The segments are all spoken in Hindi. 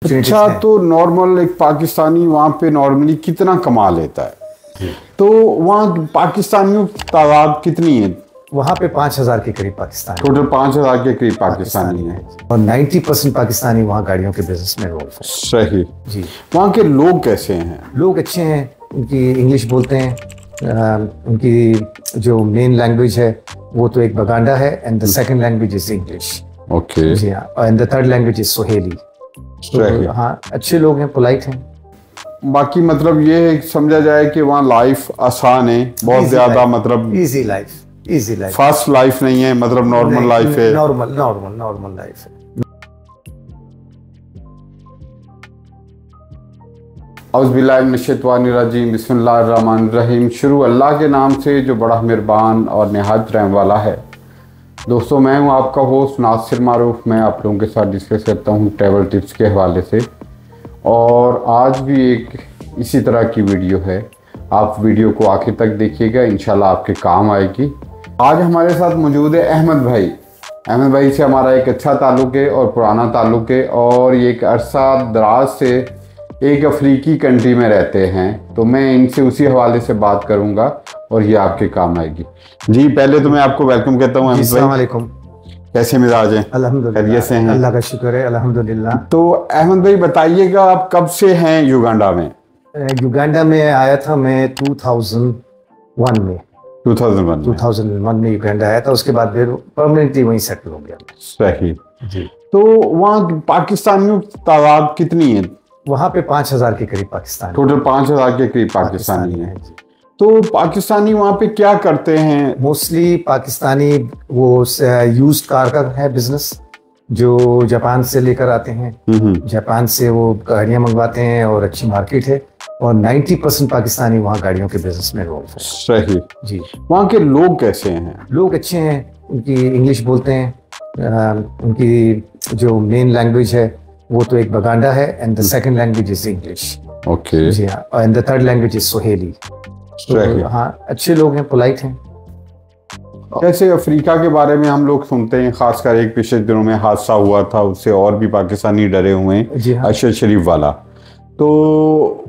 अपॉर्चुनिटीज अच्छा, हैं। तो नॉर्मल एक पाकिस्तानी वहाँ पे नॉर्मली कितना कमा लेता है? तो वहाँ पाकिस्तानियों की तादाद कितनी है? वहाँ पे 5,000 के करीब पाकिस्तानी टोटल 5,000 के करीब पाकिस्तानी है और 90% पाकिस्तानी वहाँ गाड़ियों के बिजनेस में रोल है। सही। जी, वहाँ के लोग कैसे हैं? लोग अच्छे हैं, उनकी इंग्लिश बोलते हैं। उनकी जो मेन लैंग्वेज है वो तो एक बगांडा है, and the second language is English. Okay. जी हाँ, and the third language is Swahili. सही। तो हाँ, अच्छे लोग हैं, पोलाइट हैं। बाकी मतलब ये समझा जाए कि वहाँ लाइफ आसान है, बहुत ज्यादा मतलब easy life, easy life, fast life नहीं है, मतलब नॉर्मल लाइफ है। नॉर्मल लाइफ है। औज़ुबिल्लाहिमिनश्शैतानिर्रजीम, बिस्मिल्लाहिर्रहमानिर्रहीम। शुरू अल्लाह के नाम से जो बड़ा मेहरबान और नहायत रहम वाला है। दोस्तों, मैं हूं आपका होस्ट नासिर मारूफ। मैं आप लोगों के साथ डिस्कस करता हूं ट्रैवल टिप्स के हवाले से, और आज भी एक इसी तरह की वीडियो है। आप वीडियो को आखिर तक देखिएगा, इंशाल्लाह आपके काम आएगी। आज हमारे साथ मौजूद है अहमद भाई। अहमद भाई से हमारा एक अच्छा ताल्लुक़ है और पुराना ताल्लुक़ है, और ये एक अरसा दराज से एक अफ्रीकी कंट्री में रहते हैं। तो मैं इनसे उसी हवाले से बात करूंगा और ये आपके काम आएगी। जी, पहले तो मैं आपको वेलकम कहता हूँ। अस्सलाम वालेकुम। कैसे मिजाज हैं? अल्हम्दुलिल्लाह, खैरियत से हैं? अल्लाह का शुक्र है, अल्हम्दुलिल्लाह। तो अहमद भाई बताइएगा, आप कब से हैं युगांडा में? युगांडा में आया था मैं 2001 में। 2001 में युगांडा आया था, उसके बाद फिर परमानेंटली वहीं सेटल हो गया। सही जी। तो वहाँ पाकिस्तानियों की तादाद कितनी है? वहाँ पे 5,000 के करीब पाकिस्तानी, टोटल 5,000 के करीब पाकिस्तानी है। तो पाकिस्तानी वहाँ पे क्या करते हैं? मोस्टली पाकिस्तानी वो यूज्ड कार का है बिजनेस, जो जापान से लेकर आते हैं। जापान से वो गाड़ियाँ मंगवाते हैं और अच्छी मार्केट है, और 90% पाकिस्तानी वहाँ गाड़ियों के बिजनेस में रोल है। सही। जी। वहाँ के लोग कैसे हैं? लोग अच्छे हैं, उनकी इंग्लिश बोलते हैं। उनकी जो मेन लैंग्वेज है वो तो एक बगांडा है, and the second language is English. Okay. जी हाँ, and the third language is Swahili. तो हाँ, अच्छे लोग हैं, पोलाइट हैं। जैसे अफ्रीका के बारे में हम लोग सुनते हैं, खासकर एक पिछले दिनों में हादसा हुआ था, उससे और भी पाकिस्तानी डरे हुए हैं। जी हाँ। अरशद शरीफ वाला। तो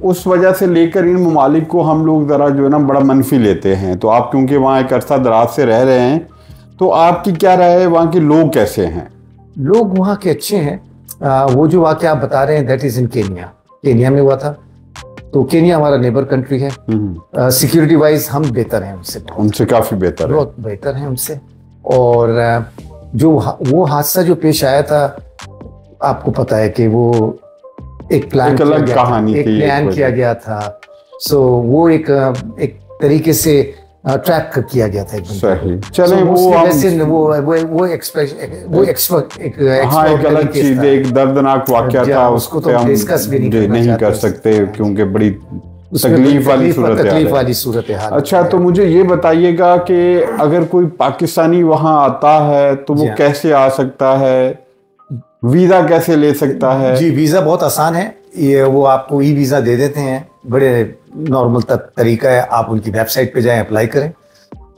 उस वजह से लेकर इन ममालिक को हम लोग ज़रा जो है ना बड़ा मनफी लेते हैं। तो आप क्योंकि वहाँ एक अरसा दराज से रह रहे हैं, तो आपकी क्या राय है, वहाँ के लोग कैसे हैं? लोग वहाँ के अच्छे हैं। वो जो वाक़या आप बता रहे हैं, दैट इज़ इन केनिया में हुआ था। तो केनिया हमारा नेबर कंट्री है। सिक्योरिटी वाइज हम बेहतर हैं उनसे काफ़ी बेहतर, बहुत बेहतर हैं उनसे। और जो वो हादसा जो पेश आया था, आपको पता है कि वो एक प्लान किया गया था। सो वो एक तरीके से ट्रैप किया गया था। सही। चलें, वो एक अलग चीज, एक दर्दनाक वाकया था, उसको तो डिस्कस भी नहीं कर सकते क्योंकि बड़ी तकलीफ वाली सूरत है। अच्छा, तो मुझे ये बताइएगा कि अगर कोई पाकिस्तानी वहाँ आता है तो वो कैसे आ सकता है, वीजा कैसे ले सकता है? जी, वीजा बहुत आसान है। ये वो आपको ई वीजा दे देते हैं, बड़े नॉर्मल तरीका है। आप उनकी वेबसाइट पे जाएं, अप्लाई करें,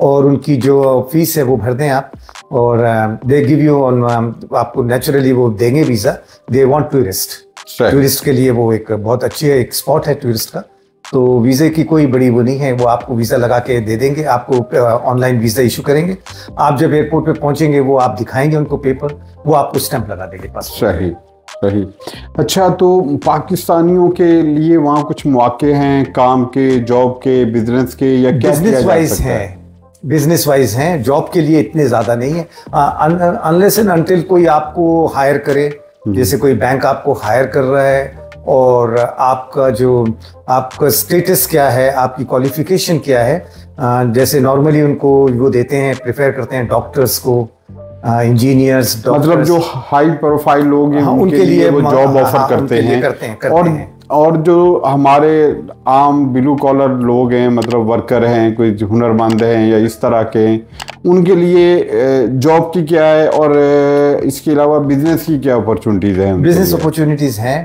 और उनकी जो फीस है वो भर दें आप, और दे गिव यू ऑन, आपको नेचुरली वो देंगे वीजा। दे वांट टूरिस्ट के लिए वो एक बहुत अच्छी एक स्पॉट है टूरिस्ट का। तो वीज़े की कोई बड़ी वो नहीं है, वो आपको वीज़ा लगा के दे देंगे। आपको ऑनलाइन वीज़ा इशू करेंगे। आप जब एयरपोर्ट पे पहुंचेंगे, वो आप दिखाएंगे उनको पेपर, वो आपको स्टैंप लगा देंगे पास। सही। अच्छा, तो पाकिस्तानियों के लिए वहाँ कुछ मौके हैं काम के, जॉब के, बिजनेस के, या क्या बिजनेस वाइज हैं? जॉब के लिए इतने ज़्यादा नहीं है, अनलेस एंड अनटिल कोई आपको हायर करे। जैसे कोई बैंक आपको हायर कर रहा है, और आपका स्टेटस क्या है, आपकी क्वालिफिकेशन क्या है। जैसे नॉर्मली उनको वो देते हैं, प्रेफर करते हैं डॉक्टर्स को, इंजीनियर्स, मतलब जो हाई प्रोफाइल लोग हैं, उनके लिए वो जॉब ऑफर करते हैं। और जो हमारे आम ब्लू कॉलर लोग हैं, मतलब वर्कर हैं, कोई हुनरमंद हैं या इस तरह के, उनके लिए जॉब की क्या है, और इसके अलावा बिजनेस की क्या अपॉर्चुनिटीज़ हैं? बिजनेस अपॉर्चुनिटीज़ हैं,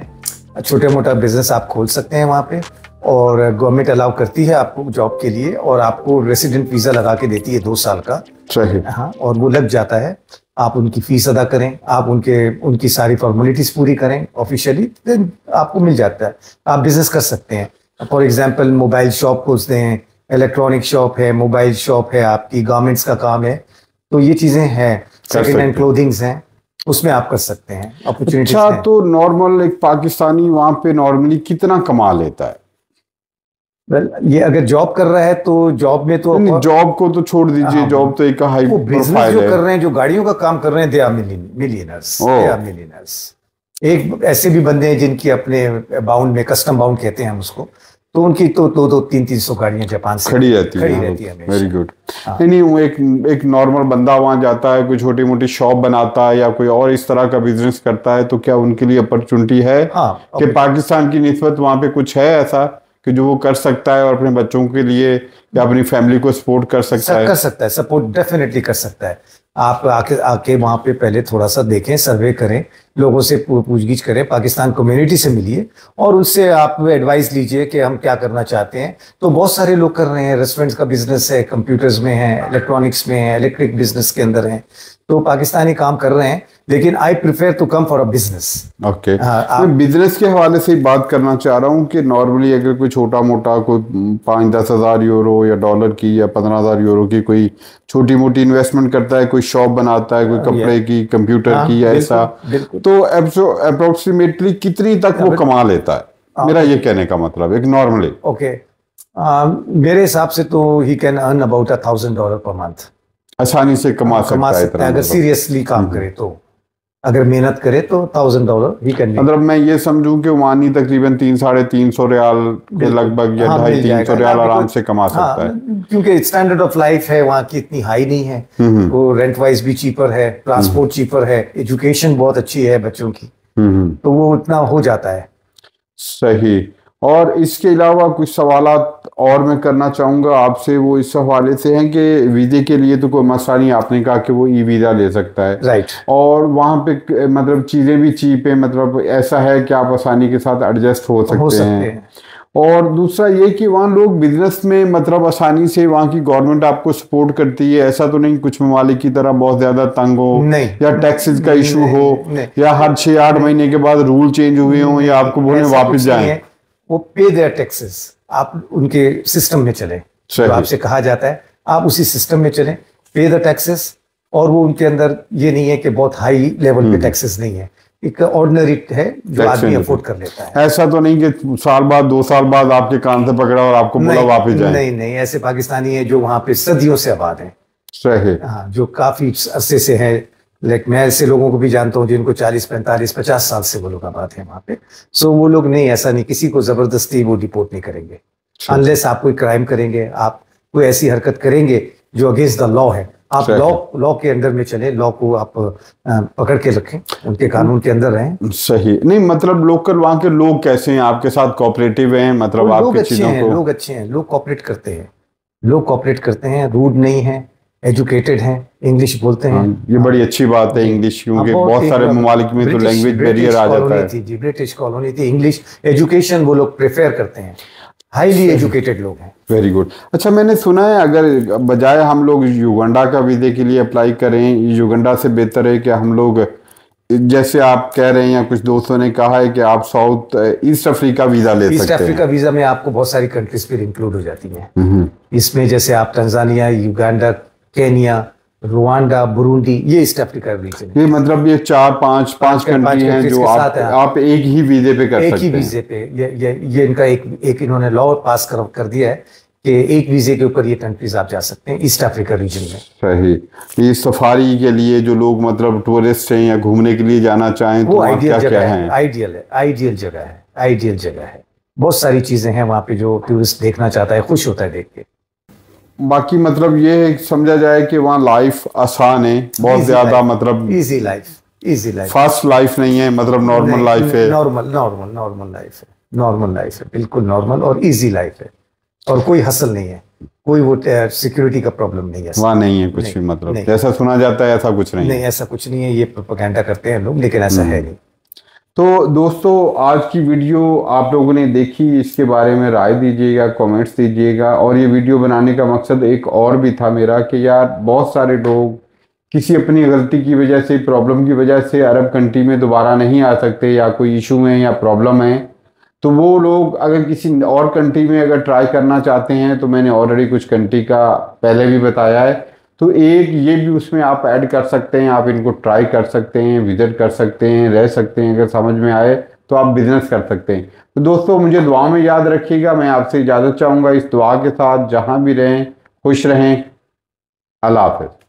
छोटे मोटा बिजनेस आप खोल सकते हैं वहाँ पे, और गवर्नमेंट अलाउ करती है आपको जॉब के लिए, और आपको रेसिडेंट वीज़ा लगा के देती है 2 साल का। सही। हाँ, और वो लग जाता है। आप उनकी फीस अदा करें, आप उनकी सारी फॉर्मेलिटीज पूरी करें ऑफिशियली, देन आपको मिल जाता है, आप बिजनेस कर सकते हैं। फॉर एग्जांपल मोबाइल शॉप खोलते हैं, इलेक्ट्रॉनिक शॉप है, मोबाइल शॉप है, आपकी गारमेंट्स का काम है, तो ये चीजें हैं, सेकंड हैंड क्लोथिंग्स हैं, उसमें आप कर सकते हैं, अपॉर्चुनिटीज अच्छा, हैं। तो नॉर्मल एक पाकिस्तानी वहां पे नॉर्मली कितना कमा लेता है? वेल, ये अगर जॉब कर रहा है तो जॉब में तो जॉब को तो छोड़ दीजिए, हाँ, जॉब तो एक हाई वो बिजनेस प्रोफाइल जो है। कर रहे हैं, जो गाड़ियों का काम कर रहे हैं, they are millionaires, they are millionaires. एक ऐसे भी बंदे हैं जिनकी अपने बाउंड में, कस्टम बाउंड कहते हैं हम उसको, तो उनकी तो 200-300 गाड़ियां जापान से खड़ी रहती है हमेशा। Very good. नहीं, वो एक नॉर्मल बंदा वहां जाता है, कोई छोटी मोटी शॉप बनाता है या कोई और इस तरह का बिजनेस करता है, तो क्या उनके लिए अपॉर्चुनिटी है कि पाकिस्तान की निस्बत वहां पे कुछ है ऐसा कि जो वो कर सकता है और अपने बच्चों के लिए या अपनी फैमिली को सपोर्ट कर सकता है? कर सकता है, सपोर्ट डेफिनेटली कर सकता है। आप आके वहाँ पे पहले थोड़ा सा देखें, सर्वे करें, लोगों से पूछगिछ करें, पाकिस्तान कम्युनिटी से मिलिए और उससे आप एडवाइस लीजिए कि हम क्या करना चाहते हैं। तो बहुत सारे लोग कर रहे हैं, रेस्टोरेंट्स का बिजनेस है, कंप्यूटर्स में है, इलेक्ट्रॉनिक्स में है, इलेक्ट्रिक बिजनेस के अंदर है, तो पाकिस्तानी काम कर रहे हैं, लेकिन I prefer to come for a business. Okay, मैं बिजनेस के हवाले से बात करना चाह रहा हूँ कि नॉर्मली अगर कोई छोटा मोटा कोई 5-10 हज़ार यूरो या डॉलर की या 15,000 यूरो की कोई छोटी मोटी इन्वेस्टमेंट करता है, कोई शॉप बनाता है, कोई कपड़े की, कंप्यूटर की या ऐसा, तो अप्रोक्सीमेटली कितनी तक वो कमा लेता है? मेरा ये कहने का मतलब एक नॉर्मली। ओके, मेरे हिसाब से तो he can earn about $1,000 per month. आसानी से कमा सकता है अगर सीरियसली काम करे तो, अगर मेहनत करे तो $1,000 ही कैन। मतलब मैं ये समझूं कि वानी तकरीबन 300-350 रियाल के लगभग या 250-300 रियाल आराम से कमा सकता है, क्योंकि स्टैंडर्ड ऑफ लाइफ है वहाँ की इतनी हाई नहीं है, वो रेंट वाइज भी चीपर है, ट्रांसपोर्ट चीपर है, एजुकेशन बहुत अच्छी है बच्चों की, तो वो इतना हो जाता है। सही। और इसके अलावा कुछ सवालात और मैं करना चाहूँगा आपसे, वो इस हवाले से हैं कि वीज़े के लिए तो कोई मसला नहीं, आपने कहा कि वो ई वीज़ा ले सकता है, राइट, और वहाँ पे मतलब चीज़ें भी चीप है, मतलब ऐसा है कि आप आसानी के साथ एडजस्ट हो सकते हैं। और दूसरा ये कि वहाँ लोग बिजनेस में मतलब आसानी से, वहाँ की गवर्नमेंट आपको सपोर्ट करती है, ऐसा तो नहीं कुछ ममालिक की तरह बहुत ज़्यादा तंग हो, नहीं, या टैक्सेस का इशू हो, या हर 6-8 महीने के बाद रूल चेंज हुए हों या आपको बोले वापस जाएं? वो पे देयर टैक्सेस, आप उनके सिस्टम में चले, जो आपसे कहा जाता है आप उसी सिस्टम में चलें, पे द टैक्सेस, और वो उनके अंदर ये नहीं है कि बहुत हाई लेवल पे टैक्सेस नहीं है, एक ऑर्डिनरी है जो आदमी अफोर्ड कर लेता है। ऐसा तो नहीं कि साल बाद 2 साल बाद आपके कान से पकड़ा और आपको बोला वापस जाए? नहीं, ऐसे पाकिस्तानी है जो वहाँ पे सदियों से आबाद है। सही। हाँ, जो काफी अरसे से है, लाइक मैं ऐसे लोगों को भी जानता हूँ जिनको 40, 45, 50 साल से वो लोग आबाद है वहाँ पे। सो वो लोग नहीं, ऐसा नहीं, किसी को जबरदस्ती वो डिपोर्ट नहीं करेंगे, अनलेस आप कोई क्राइम करेंगे, आप कोई ऐसी हरकत करेंगे जो अगेंस्ट द लॉ है, आप लॉ के अंदर में चले, लॉ को आप पकड़ के रखें, उनके कानून के अंदर रहें। सही। नहीं मतलब लोकल वहाँ के लोग कैसे हैं आपके साथ, कोऑपरेटिव हैं, मतलब आपकी चीजों को? लोग अच्छे हैं, लोग कोऑपरेट करते हैं, रूड नहीं है, एजुकेटेड हैं, इंग्लिश बोलते हैं। ये बड़ी अच्छी बात है इंग्लिश, क्योंकि बहुत सारे ममालिक में तो लैंग्वेज बैरियर आ जाता है। जी, ब्रिटिश कॉलोनी थी, इंग्लिश एजुकेशन वो लोग प्रेफर करते हैं, हाईली एजुकेटेड लोग हैं। Very good. अच्छा, मैंने सुना है अगर बजाय हम लोग युगांडा का वीज़े के लिए अप्लाई करें, युगांडा से बेहतर है कि हम लोग, जैसे आप कह रहे हैं या कुछ दोस्तों ने कहा है कि आप साउथ ईस्ट अफ्रीका वीज़ा ले सकते हैं। ईस्ट अफ्रीका वीज़ा में आपको बहुत सारी कंट्रीज फिर इंक्लूड हो जाती हैं इसमें, जैसे आप Tanzania, Uganda, Kenya, Rwanda, Burundi, ये ईस्ट अफ्रीका रीजन है। ये मतलब ये 4-5 कंट्री हैं जो आप एक ही वीजे पे कर सकते हैं। एक ही वीजे पे, ये इनका एक इन्होंने लॉ पास कर दिया है कि एक वीजे के ऊपर ये कंट्रीज आप जा सकते हैं ईस्ट अफ्रीका रीजन में। सही। ये सफारी के लिए जो लोग मतलब टूरिस्ट हैं या घूमने के लिए जाना चाहें, तो आइडियल जगह है, आइडियल जगह है। बहुत सारी चीजें हैं वहाँ पे जो टूरिस्ट देखना चाहता है, खुश होता है देख के। बाकी मतलब ये समझा जाए कि वहाँ लाइफ आसान है, बहुत ज्यादा, मतलब इजी लाइफ, फास्ट लाइफ नहीं है, मतलब नॉर्मल लाइफ है, नॉर्मल लाइफ है, बिल्कुल नॉर्मल और इजी लाइफ है, और कोई हसल नहीं है, कोई वो सिक्योरिटी का प्रॉब्लम नहीं है वहाँ, नहीं है कुछ भी, मतलब जैसा सुना जाता है ऐसा कुछ नहीं। ऐसा कुछ नहीं है, ये प्रोपेगेंडा करते हैं लोग, लेकिन ऐसा है नहीं। तो दोस्तों, आज की वीडियो आप लोगों ने देखी, इसके बारे में राय दीजिएगा, कमेंट्स दीजिएगा। और ये वीडियो बनाने का मकसद एक और भी था मेरा कि यार बहुत सारे लोग किसी अपनी गलती की वजह से, प्रॉब्लम की वजह से अरब कंट्री में दोबारा नहीं आ सकते, या कोई इशू है या प्रॉब्लम है, तो वो लोग अगर किसी और कंट्री में अगर ट्राई करना चाहते हैं, तो मैंने ऑलरेडी कुछ कंट्री का पहले भी बताया है, तो एक ये भी उसमें आप ऐड कर सकते हैं। आप इनको ट्राई कर सकते हैं, विजिट कर सकते हैं, रह सकते हैं, अगर समझ में आए तो आप बिजनेस कर सकते हैं। तो दोस्तों, मुझे दुआ में याद रखिएगा। मैं आपसे इजाज़त चाहूँगा इस दुआ के साथ, जहाँ भी रहें खुश रहें। अल्लाह हाफ़िज़।